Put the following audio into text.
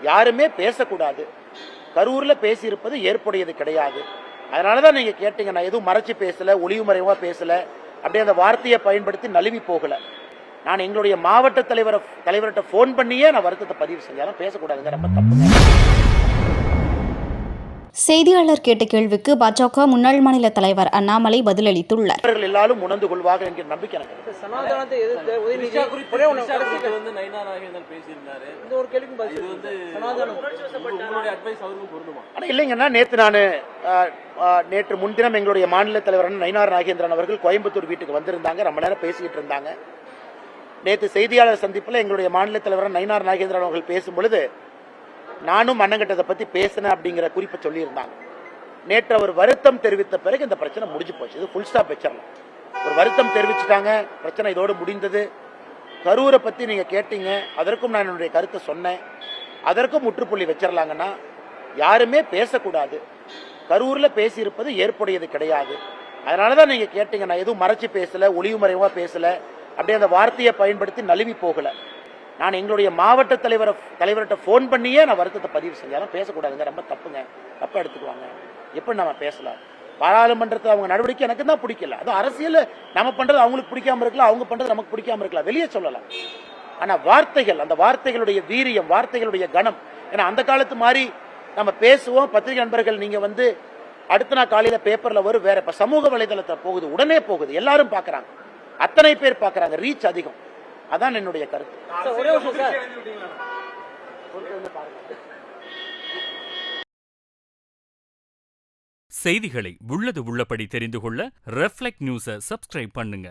யாருமே பேசக்கூடாது. கரூர்ல பேசியிருப்பது ஏற்புடையது கிடையாது. அதனாலதான் நீங்க கேட்டீங்க. நான் எதுவும் மறைச்சு பேசல, ஒளிவு மறைவா பேசல, அப்படியே அந்த வார்த்தையை பயன்படுத்தி நழுவி போகல. நான் எங்களுடைய மாவட்ட தலைவர்கிட்ட போன் பண்ணியே நான் வருத்தத்தை பதிவு செஞ்சாலும் பேசக்கூடாதுங்க, ரொம்ப தப்புங்க. செய்தியாளர் கேட்ட கேள்விக்கு பாஜக முன்னாள் மாநில தலைவர் அண்ணாமலை பதிலளித்துள்ளார். அவர்கள் எல்லாரும் உணர்ந்து கொள்வார்கள் என்கிற நம்பிக்கை எனக்கு இருக்கு. சனாதனத்தை எதிர்த்து உதயநிதி ஒரே ஒன்று கடைசி வந்து நயினார் நாகேந்திரன் பேசியிருந்தாரு. இந்த ஒரு கேள்விக்கு பதில் வந்து சனாதனம் உங்களுடைய அட்வைஸ் அவருக்கு பொருந்துமா? ஆனா இல்லைங்கன்னா நேற்று முன்தினம் எங்களுடைய மாநில தலைவர் நயினார் நாகேந்திரன் அவர்கள் கோயம்புத்தூர் வீட்டுக்கு வந்திருந்தாங்க. ரொம்ப நேரம் பேசிக்கிட்டு இருந்தாங்க. நேற்று செய்தியாளர் சந்திப்பில் எங்களுடைய மாநில தலைவர் நயினார் நாகேந்திரன் அவர்கள் பேசும் பொழுது நானும் அண்ணங்கிட்ட பத்தி பேசினேன் அப்படிங்கிற குறிப்பை சொல்லியிருந்தாங்க. நேற்று அவர் வருத்தம் தெரிவித்த பிறகு இந்த பிரச்சனை முடிஞ்சு போச்சு. இது ஃபுல் ஸ்டாப் வச்சிடலாம். ஒரு வருத்தம் தெரிவிச்சுட்டாங்க, பிரச்சனை இதோடு முடிந்தது. கரூரை பத்தி நீங்க கேட்டீங்க, அதற்கும் நான் என்னுடைய கருத்தை சொன்னேன். அதற்கும் முற்றுப்புள்ளி வச்சிடலாங்கன்னா யாருமே பேசக்கூடாது. கரூர்ல பேசியிருப்பது ஏற்புடையது கிடையாது. அதனாலதான் நீங்க கேட்டீங்க. நான் எதுவும் மறைச்சு பேசல, ஒளிவு மறைவா பேசல, அப்படியே அந்த வார்த்தையை பயன்படுத்தி நழுவி போகல. நான் எங்களுடைய மாவட்ட தலைவர்கிட்ட போன் பண்ணியே நான் வருத்தத்தை பதிவு செஞ்சாலும் பேசக்கூடாதுங்க, ரொம்ப தப்புங்க, தப்பா எடுத்துக்குவாங்க. எப்படி நம்ம பேசலாம்? பாராளுமன்றத்தில் அவங்க நடவடிக்கை எனக்கு தான் பிடிக்கல. அது அரசியல் நம்ம பண்றது அவங்களுக்கு பிடிக்காம இருக்கலாம், அவங்க பண்றது நமக்கு பிடிக்காம இருக்கலாம், வெளியே சொல்லலாம். ஆனா வார்த்தைகள், அந்த வார்த்தைகளுடைய வீரியம், வார்த்தைகளுடைய கணம். ஏன்னா அந்த காலத்து மாதிரி நம்ம பேசுவோம். பத்திரிகை நண்பர்கள் நீங்க வந்து அடுத்த நாள் காலையில பேப்பர்ல வரும், வேற இப்ப சமூக வலைதளத்தை போகுது, உடனே போகுது, எல்லாரும் பாக்குறாங்க, அத்தனை பேர் பாக்குறாங்க, ரீச் அதிகம். அதான் என்னுடைய கருத்து. செய்திகளை உள்ளது உள்ளபடி தெரிந்து கொள்ள ரெஃப்ளெக்ட் நியூஸை சப்ஸ்கிரைப் பண்ணுங்க.